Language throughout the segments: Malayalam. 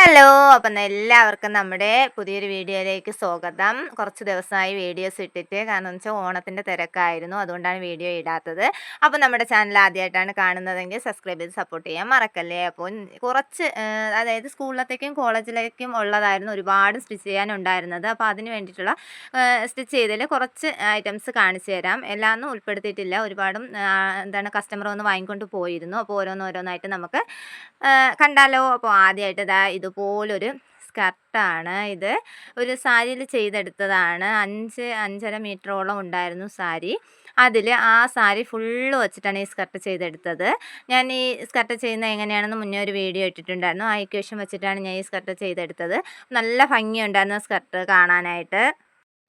ഹലോ. അപ്പം എല്ലാവർക്കും നമ്മുടെ പുതിയൊരു വീഡിയോയിലേക്ക് സ്വാഗതം. കുറച്ച് ദിവസമായി വീഡിയോസ് ഇട്ടിട്ട്, കാരണം എന്ന് വെച്ചാൽ ഓണത്തിൻ്റെ തിരക്കായിരുന്നു, അതുകൊണ്ടാണ് വീഡിയോ ഇടാത്തത്. അപ്പോൾ നമ്മുടെ ചാനൽ ആദ്യമായിട്ടാണ് കാണുന്നതെങ്കിൽ സബ്സ്ക്രൈബ് ചെയ്ത് സപ്പോർട്ട് ചെയ്യാൻ മറക്കല്ലേ. അപ്പോൾ കുറച്ച് അതായത് സ്കൂളിലത്തേക്കും കോളേജിലേക്കും ഉള്ളതായിരുന്നു ഒരുപാട് സ്റ്റിച്ച് ചെയ്യാനുണ്ടായിരുന്നത്. അപ്പോൾ അതിന് വേണ്ടിയിട്ടുള്ള സ്റ്റിച്ച് ചെയ്തതിൽ കുറച്ച് ഐറ്റംസ് കാണിച്ചു തരാം. എല്ലാമൊന്നും ഉൾപ്പെടുത്തിയിട്ടില്ല. ഒരുപാടും കസ്റ്റമർ വന്ന് വാങ്ങിക്കൊണ്ട് പോയിരുന്നു. അപ്പോൾ ഓരോന്നോരോന്നായിട്ട് നമുക്ക് കണ്ടാലോ. അപ്പോൾ ആദ്യമായിട്ട് ഇതുപോലൊരു സ്കർട്ടാണ്. ഇത് ഒരു സാരിയിൽ ചെയ്തെടുത്തതാണ്. 5.5 മീറ്ററോളം ഉണ്ടായിരുന്നു സാരി. അതിൽ ആ സാരി ഫുള്ള് വെച്ചിട്ടാണ് ഈ സ്കർട്ട് ചെയ്തെടുത്തത്. ഞാൻ ഈ സ്കർട്ട് ചെയ്യുന്നത് എങ്ങനെയാണെന്ന് മുന്നേ ഒരു വീഡിയോ ഇട്ടിട്ടുണ്ടായിരുന്നു. ആ ഇക്വേഷൻ വെച്ചിട്ടാണ് ഞാൻ ഈ സ്കർട്ട് ചെയ്തെടുത്തത്. നല്ല ഭംഗിയുണ്ടായിരുന്നു സ്കർട്ട് കാണാനായിട്ട്.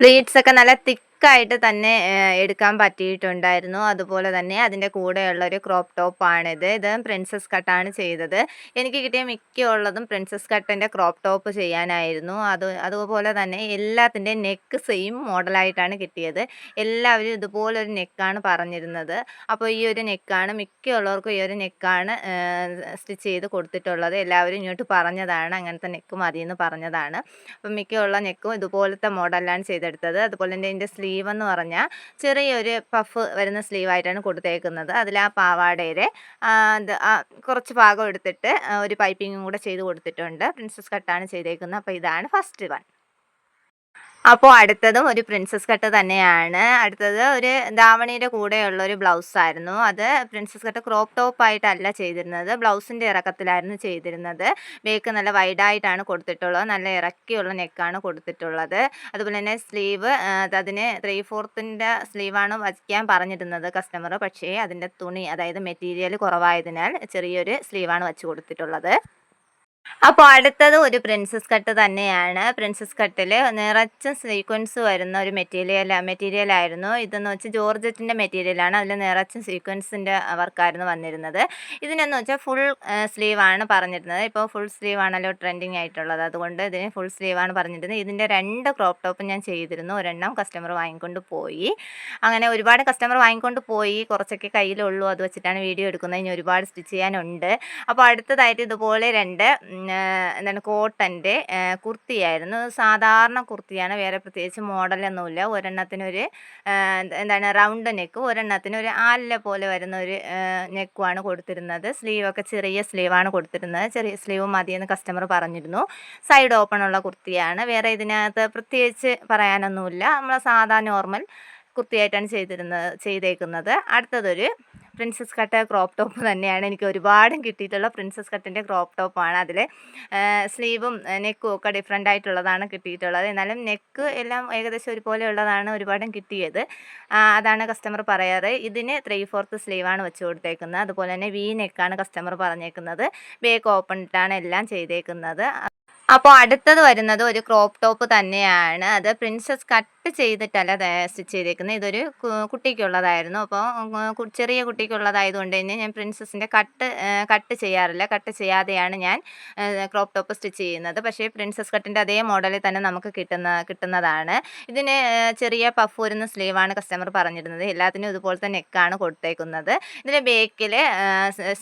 പ്ലീറ്റ്സൊക്കെ നല്ല തിക്കായിട്ട് തന്നെ എടുക്കാൻ പറ്റിയിട്ടുണ്ടായിരുന്നു. അതുപോലെ തന്നെ അതിൻ്റെ കൂടെയുള്ളൊരു ക്രോപ്പ് ടോപ്പാണിത്. ഇത് പ്രിൻസസ് കട്ടാണ് ചെയ്തത്. എനിക്ക് കിട്ടിയ മിക്കുള്ളതും പ്രിൻസസ് കട്ടിൻ്റെ ക്രോപ്പ് ടോപ്പ് ചെയ്യാനായിരുന്നു. അതുപോലെ തന്നെ എല്ലാത്തിൻ്റെയും നെക്ക് സെയിം മോഡലായിട്ടാണ് കിട്ടിയത്. എല്ലാവരും ഇതുപോലൊരു നെക്കാണ് പറഞ്ഞിരുന്നത്. അപ്പോൾ ഈ ഒരു നെക്കാണ് മിക്കുള്ളവർക്കും ഈ ഒരു നെക്കാണ് സ്റ്റിച്ച് ചെയ്ത് കൊടുത്തിട്ടുള്ളത്. എല്ലാവരും ഇങ്ങോട്ട് പറഞ്ഞതാണ്, അങ്ങനത്തെ നെക്ക് മതിയെന്ന് പറഞ്ഞതാണ്. അപ്പം മിക്കുള്ള നെക്കും ഇതുപോലത്തെ മോഡലാണ് ചെയ്തെടുത്തത്. അതുപോലെ തന്നെ ഇതിൻ്റെ സ്ലീവ് എന്ന് പറഞ്ഞാൽ ചെറിയൊരു പഫ് വരുന്ന സ്ലീവായിട്ടാണ് കൊടുത്തേക്കുന്നത്. അതിൽ ആ പാവാടയുടെ കുറച്ച് ഭാഗം എടുത്തിട്ട് ഒരു പൈപ്പിങ്ങും കൂടെ ചെയ്ത് കൊടുത്തിട്ടുണ്ട്. പ്രിൻസസ് കട്ടാണ് ചെയ്തേക്കുന്നത്. അപ്പോൾ ഇതാണ് ഫസ്റ്റ് വൺ. അപ്പോൾ അടുത്തതും ഒരു പ്രിൻസസ് കട്ട് തന്നെയാണ്. അടുത്തത് ഒരു ധാവണിയുടെ കൂടെയുള്ള ഒരു ബ്ലൗസായിരുന്നു. അത് പ്രിൻസസ് കട്ട് ക്രോപ്പ് ടോപ്പായിട്ടല്ല ചെയ്തിരുന്നത്, ബ്ലൗസിൻ്റെ ഇറക്കത്തിലായിരുന്നു ചെയ്തിരുന്നത്. ബേക്ക് നല്ല വൈഡായിട്ടാണ് കൊടുത്തിട്ടുള്ളത്. നല്ല ഇറക്കിയുള്ള നെക്കാണ് കൊടുത്തിട്ടുള്ളത്. അതുപോലെ തന്നെ സ്ലീവ് അതിന് 3/4 സ്ലീവാണ് വയ്ക്കാൻ പറഞ്ഞിരുന്നത് കസ്റ്റമർ. പക്ഷേ അതിൻ്റെ തുണി, അതായത് മെറ്റീരിയൽ കുറവായതിനാൽ ചെറിയൊരു സ്ലീവാണ് വെച്ച് കൊടുത്തിട്ടുള്ളത്. അപ്പോൾ അടുത്തത് ഒരു പ്രിൻസസ് കട്ട് തന്നെയാണ്. പ്രിൻസസ് കട്ടിൽ നിറച്ചും സീക്വൻസ് വരുന്ന ഒരു മെറ്റീരിയലായിരുന്നു. ഇതെന്ന് വെച്ചാൽ ജോർജറ്റിൻ്റെ മെറ്റീരിയലാണ്. അതിൽ നിറച്ചും സീക്വൻസിൻ്റെ വർക്കായിരുന്നു വന്നിരുന്നത്. ഇതിനെന്ന് വെച്ചാൽ ഫുൾ സ്ലീവാണ് പറഞ്ഞിരുന്നത്. ഇപ്പോൾ ഫുൾ സ്ലീവാണല്ലോ ട്രെൻഡിങ് ആയിട്ടുള്ളത്, അതുകൊണ്ട് ഇതിന് ഫുൾ സ്ലീവാണ് പറഞ്ഞിരുന്നത്. ഇതിൻ്റെ 2 ക്രോപ്പ് ടോപ്പ് ഞാൻ ചെയ്തിരുന്നു. ഒരെണ്ണം കസ്റ്റമർ വാങ്ങിക്കൊണ്ട് പോയി. അങ്ങനെ ഒരുപാട് കസ്റ്റമർ വാങ്ങിക്കൊണ്ട് പോയി. കുറച്ചൊക്കെ കയ്യിലുള്ളൂ, അത് വെച്ചിട്ടാണ് വീഡിയോ എടുക്കുന്നത്. ഇനി ഒരുപാട് സ്റ്റിച്ച് ചെയ്യാനുണ്ട്. അപ്പോൾ അടുത്തതായിട്ട് ഇതുപോലെ 2 കോട്ടൻ്റെ കുർത്തിയായിരുന്നു. സാധാരണ കുർത്തിയാണ്, വേറെ പ്രത്യേകിച്ച് മോഡലൊന്നുമില്ല. ഒരെണ്ണത്തിനൊരു റൗണ്ട് നെക്ക്, ഒരെണ്ണത്തിന് ഒരു ആലില പോലെ വരുന്ന ഒരു നെക്കുമാണ് കൊടുത്തിരുന്നത്. സ്ലീവൊക്കെ ചെറിയ സ്ലീവാണ് കൊടുത്തിരുന്നത്. ചെറിയ സ്ലീവ് മതിയെന്ന് കസ്റ്റമർ പറഞ്ഞിരുന്നു. സൈഡ് ഓപ്പണുള്ള കുർത്തിയാണ്. വേറെ ഇതിനകത്ത് പ്രത്യേകിച്ച് പറയാനൊന്നുമില്ല. നമ്മൾ സാധാ നോർമൽ കുർത്തിയായിട്ടാണ് ചെയ്തേക്കുന്നത്. അടുത്തതൊരു പ്രിൻസസ് കട്ട് ക്രോപ്പ് ടോപ്പ് തന്നെയാണ്. എനിക്ക് ഒരുപാടും കിട്ടിയിട്ടുള്ള പ്രിൻസസ് കട്ടിൻ്റെ ക്രോപ്പ് ടോപ്പാണ്. അതിൽ സ്ലീവും നെക്കും ഒക്കെ ഡിഫറെൻ്റ് ആയിട്ടുള്ളതാണ് കിട്ടിയിട്ടുള്ളത്. എന്നാലും നെക്ക് എല്ലാം ഏകദേശം ഒരുപോലെ ഉള്ളതാണ് ഒരുപാടും കിട്ടിയത്. അതാണ് കസ്റ്റമർ പറയാറ്. ഇതിന് 3/4 സ്ലീവാണ് വെച്ച് കൊടുത്തേക്കുന്നത്. അതുപോലെ തന്നെ വി നെക്കാണ് കസ്റ്റമർ പറഞ്ഞേക്കുന്നത്. ബേക്ക് ഓപ്പൺ ഇട്ടാണ് എല്ലാം ചെയ്തേക്കുന്നത്. അപ്പോൾ അടുത്തത് വരുന്നത് ഒരു ക്രോപ്പ് ടോപ്പ് തന്നെയാണ്. അത് പ്രിൻസസ് കട്ട് ചെയ്തിട്ടല്ല സ്റ്റിച്ച് ചെയ്തേക്കുന്നത്. ഇതൊരു കുട്ടിക്കുള്ളതായിരുന്നു. അപ്പോൾ ചെറിയ കുട്ടിക്കുള്ളതായതുകൊണ്ട് തന്നെ ഞാൻ പ്രിൻസസിൻ്റെ കട്ട് ചെയ്യാറില്ല. കട്ട് ചെയ്യാതെയാണ് ഞാൻ ക്രോപ്പ് ടോപ്പ് സ്റ്റിച്ച് ചെയ്യുന്നത്. പക്ഷേ പ്രിൻസസ് കട്ടിൻ്റെ അതേ മോഡലിൽ തന്നെ നമുക്ക് കിട്ടുന്നതാണ്. ഇതിന് ചെറിയ പഫ് വരുന്ന സ്ലീവാണ് കസ്റ്റമർ പറഞ്ഞിരുന്നത്. എല്ലാത്തിനും ഇതുപോലത്തെ നെക്കാണ് കൊടുത്തേക്കുന്നത്. ഇതിന് ബേക്കിൽ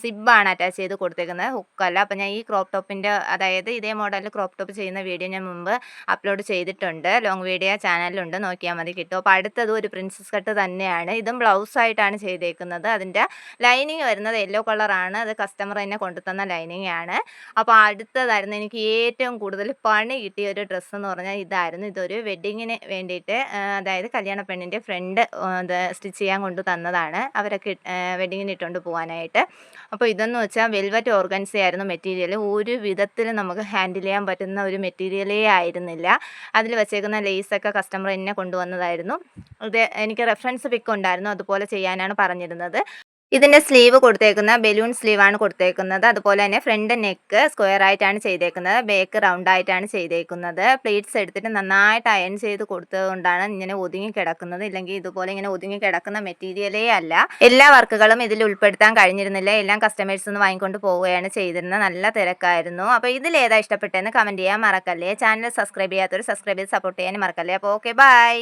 സിബാണ് അറ്റാച്ച് ചെയ്ത് കൊടുത്തേക്കുന്നത്, ഹുക്കല്ല. അപ്പോൾ ഞാൻ ഈ ക്രോപ്പ് ടോപ്പിൻ്റെ, അതായത് ഇതേ മോഡലിൽ ക്രോപ്പ് ടോപ്പ് ചെയ്യുന്ന വീഡിയോ ഞാൻ മുമ്പ് അപ്ലോഡ് ചെയ്തിട്ടുണ്ട്. ലോങ് വീഡിയോ ചാനലിലുണ്ട്, നോക്കിയാൽ മതി, കിട്ടും. അപ്പോൾ അടുത്തത് ഒരു പ്രിൻസസ് കട്ട് തന്നെയാണ്. ഇതും ബ്ലൗസായിട്ടാണ് ചെയ്തേക്കുന്നത്. അതിൻ്റെ ലൈനിങ് വരുന്നത് യെല്ലോ കളറാണ്. അത് കസ്റ്റമർ തന്നെ കൊണ്ടുതന്ന ലൈനിങ് ആണ്. അപ്പോൾ അടുത്തതായിരുന്നു എനിക്ക് ഏറ്റവും കൂടുതൽ പണി കിട്ടിയ ഒരു ഡ്രസ്സ് എന്ന് പറഞ്ഞാൽ ഇതായിരുന്നു. ഇതൊരു വെഡ്ഡിങ്ങിന് വേണ്ടിയിട്ട്, അതായത് കല്യാണ പെണ്ണിൻ്റെ ഫ്രണ്ട് സ്റ്റിച്ച് ചെയ്യാൻ കൊണ്ടു തന്നതാണ്. അവരൊക്കെ വെഡ്ഡിങ്ങിന് ഇട്ടുകൊണ്ട് പോകാനായിട്ട്. അപ്പോൾ ഇതെന്ന് വെച്ചാൽ വെൽവെറ്റ് ഓർഗൻസയായിരുന്നു മെറ്റീരിയൽ. ഒരു വിധത്തിൽ നമുക്ക് ഹാൻഡിൽ ചെയ്യാൻ പറ്റുന്ന ഒരു മെറ്റീരിയലേ ആയിരുന്നില്ല. അതിൽ വെച്ചേക്കുന്ന ലേസൊക്കെ കസ്റ്റമർ എന്നെ കൊണ്ടുവന്നതായിരുന്നു. ഇത് എനിക്ക് റെഫറൻസ് പിക്ക് ഉണ്ടായിരുന്നു, അതുപോലെ ചെയ്യാനാണ് പറഞ്ഞിരുന്നത്. ഇതിൻ്റെ സ്ലീവ് കൊടുത്തേക്കുന്ന ബലൂൺ സ്ലീവാണ് കൊടുത്തേക്കുന്നത്. അതുപോലെ തന്നെ ഫ്രണ്ട് നെക്ക് സ്ക്വയർ ആയിട്ടാണ് ചെയ്തേക്കുന്നത്. ബേക്ക് റൗണ്ട് ആയിട്ടാണ് ചെയ്തേക്കുന്നത്. പ്ലീറ്റ്സ് എടുത്തിട്ട് നന്നായിട്ട് അയൺ ചെയ്ത് കൊടുത്തതുകൊണ്ടാണ് ഇങ്ങനെ ഒതുങ്ങി കിടക്കുന്നത്. ഇല്ലെങ്കിൽ ഇതുപോലെ ഇങ്ങനെ ഒതുങ്ങി കിടക്കുന്ന മെറ്റീരിയലേ അല്ല. എല്ലാ വർക്കുകളും ഇതിൽ ഉൾപ്പെടുത്താൻ കഴിഞ്ഞിരുന്നില്ല. എല്ലാം കസ്റ്റമേഴ്സ് നിന്ന് വാങ്ങിക്കൊണ്ട് പോവുകയാണ് ചെയ്തിരുന്നത്. നല്ല തിരക്കായിരുന്നു. അപ്പോൾ ഇതിലേതാ ഇഷ്ടപ്പെട്ടതെന്ന് കമൻറ്റ് ചെയ്യാൻ മറക്കല്ലേ. ചാനൽ സബ്സ്ക്രൈബ് ചെയ്യാത്തവർ സബ്സ്ക്രൈബ് ചെയ്ത് സപ്പോർട്ട് ചെയ്യാൻ മറക്കല്ലേ. അപ്പോൾ ഓക്കെ, ബൈ.